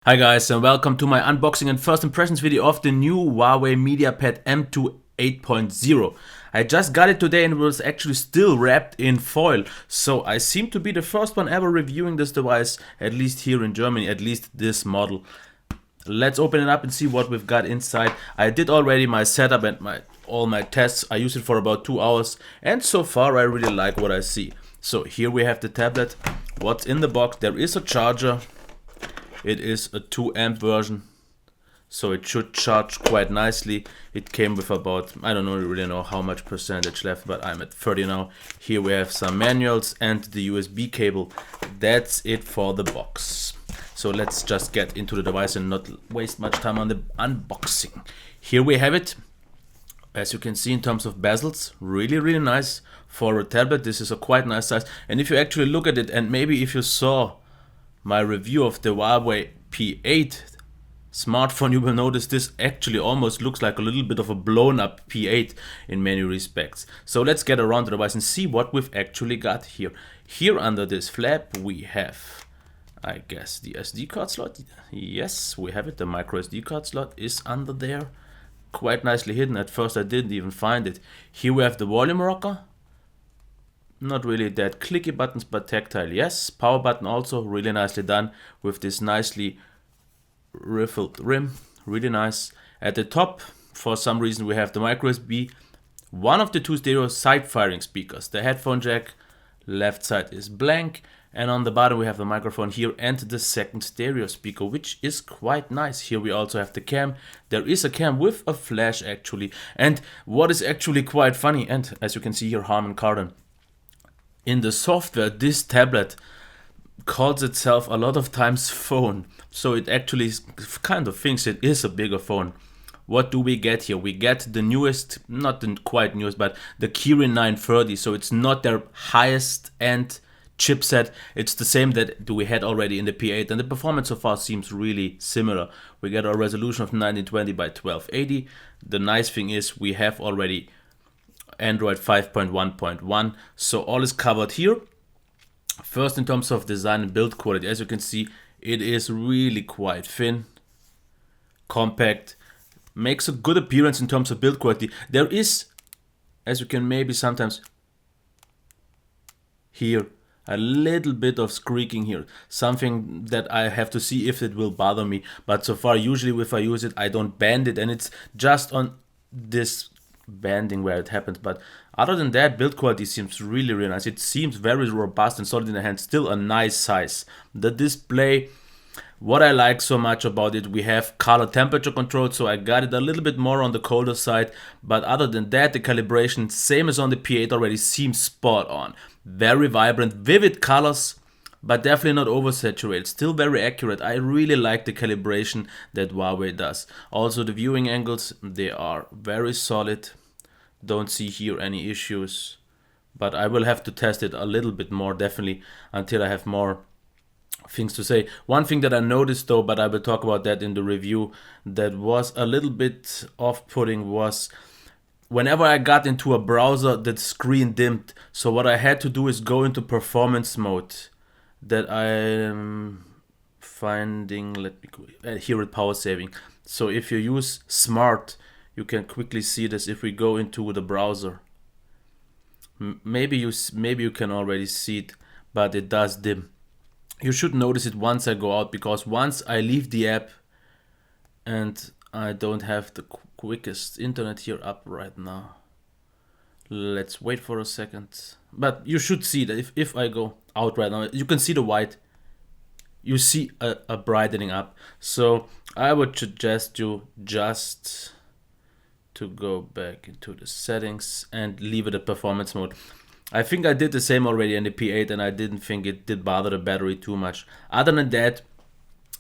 Hi guys, and welcome to my unboxing and first impressions video of the new Huawei MediaPad M2 8.0. I just got it today and it was actually still wrapped in foil, so I seem to be the first one ever reviewing this device, at least here in Germany, at least this model. Let's open it up and see what we've got inside. I did already my setup and all my tests. I used it for about 2 hours and so far I really like what I see. So here we have the tablet. What's in the box? There is a charger. It is a 2 amp version, so it should charge quite nicely. It came with about, I don't really know how much percentage left, but I'm at 30 now. Here we have some manuals and the USB cable. That's it for the box. So let's just get into the device and not waste much time on the unboxing. Here we have it. As you can see, in terms of bezels, really nice for a tablet. This is a quite nice size, and if you actually look at it, and maybe if you saw my review of the Huawei P8 smartphone, you will notice this actually almost looks like a little bit of a blown up P8 in many respects. So let's get around the device and see what we've actually got here. Here under this flap we have, I guess, the SD card slot. Yes, we have it. The micro SD card slot is under there, quite nicely hidden. At first I didn't even find it. Here we have the volume rocker. Not really that clicky buttons, but tactile, yes. Power button also really nicely done with this nicely riffled rim, really nice. At the top, for some reason, we have the micro USB, one of the two stereo side firing speakers. The headphone jack, left side is blank, and on the bottom we have the microphone here and the second stereo speaker, which is quite nice. Here we also have the cam. There is a cam with a flash actually, and what is actually quite funny, and as you can see here, Harman Kardon, in the software, this tablet calls itself a lot of times phone, so it actually kind of thinks it is a bigger phone. What do we get here? We get the newest, not the quite newest, but the Kirin 930, so it's not their highest end chipset. It's the same that we had already in the P8, and the performance so far seems really similar. We get a resolution of 1920 by 1280. The nice thing is we have already Android 5.1.1, so all is covered here. First, in terms of design and build quality, as you can see, it is really quite thin, compact, makes a good appearance in terms of build quality. There is, as you can maybe sometimes hear, a little bit of squeaking here, something that I have to see if it will bother me, but so far usually if I use it I don't bend it, and it's just on this banding where it happens. But other than that, build quality seems really nice. It seems very robust and solid in the hand. Still a nice size. The display, what I like so much about it, we have color temperature control, so I got it a little bit more on the colder side, but other than that, the calibration, same as on the P8 already, seems spot on. Very vibrant, vivid colors, but definitely not oversaturated. Still very accurate. I really like the calibration that Huawei does. Also the viewing angles, they are very solid. Don't see here any issues, but I will have to test it a little bit more definitely until I have more things to say. One thing that I noticed though, but I will talk about that in the review, that was a little bit off-putting was whenever I got into a browser, the screen dimmed. So what I had to do is go into performance mode. That I'm finding, let me go here at power saving. So if you use smart, you can quickly see this if we go into the browser. Maybe you can already see it, but it does dim. You should notice it once I go out, because once I leave the app, and I don't have the quickest internet here up right now. Let's wait for a second. But you should see that if I go out right now, you can see the white. You see a brightening up. So I would suggest you just to go back into the settings and leave it at performance mode. I think I did the same already in the P8 and I didn't think it did bother the battery too much. Other than that,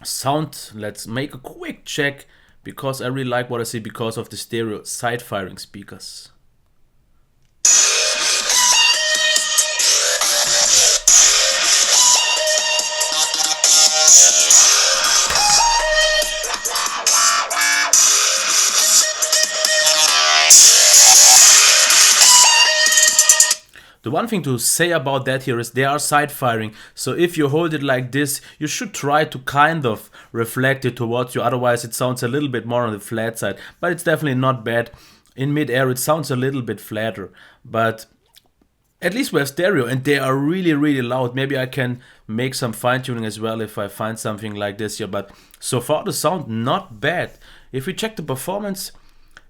sound, let's make a quick check, because I really like what I see because of the stereo side firing speakers. The one thing to say about that here is they are side firing, so if you hold it like this, you should try to kind of reflected towards you. Otherwise it sounds a little bit more on the flat side, but it's definitely not bad. In mid-air it sounds a little bit flatter, but at least we have stereo and they are really, really loud. Maybe I can make some fine-tuning as well if I find something like this here, but so far the sound not bad. If we check the performance,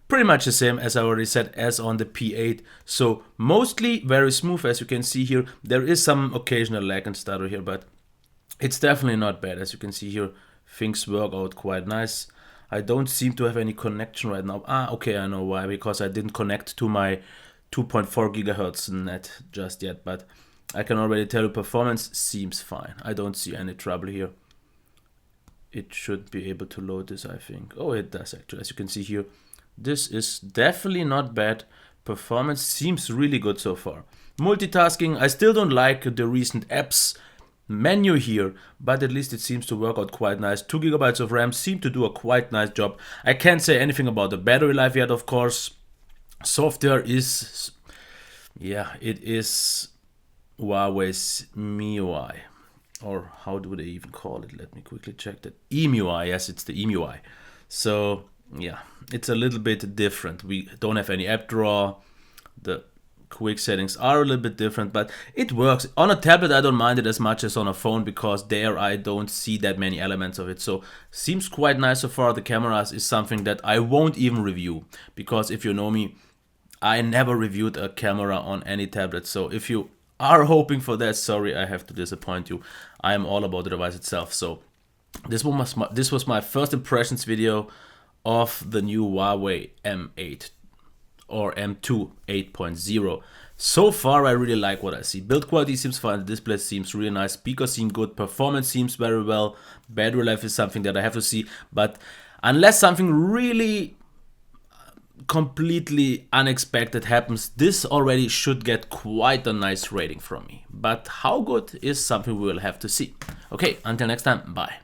pretty much the same as I already said as on the P8. So mostly very smooth, as you can see here. There is some occasional lag and stutter here, but it's definitely not bad. As you can see here, things work out quite nice. I don't seem to have any connection right now. Okay, I know why, because I didn't connect to my 2.4 gigahertz net just yet, but I can already tell you performance seems fine. I don't see any trouble here. It should be able to load this, I think. Oh, it does actually. As you can see here, this is definitely not bad. Performance seems really good so far. Multitasking, I still don't like the recent apps menu here, but at least it seems to work out quite nice. 2 gigabytes of RAM seem to do a quite nice job. I can't say anything about the battery life yet, of course. Software is, yeah, it is Huawei's MIUI, or how do they even call it? Let me quickly check that. EMUI, yes, it's the EMUI. So yeah, it's a little bit different. We don't have any app drawer. The quick settings are a little bit different, but it works. On a tablet I don't mind it as much as on a phone, because there I don't see that many elements of it. So seems quite nice so far. The cameras is something that I won't even review, because if you know me, I never reviewed a camera on any tablet. So if you are hoping for that, sorry, I have to disappoint you. I am all about the device itself. So this was my first impressions video of the new Huawei M8 or M2 8.0. So far I really like what I see. Build quality seems fine, the display seems really nice, speakers seem good, performance seems very well, battery life is something that I have to see, but unless something really completely unexpected happens, this already should get quite a nice rating from me. But how good is something we will have to see. Okay, until next time, bye.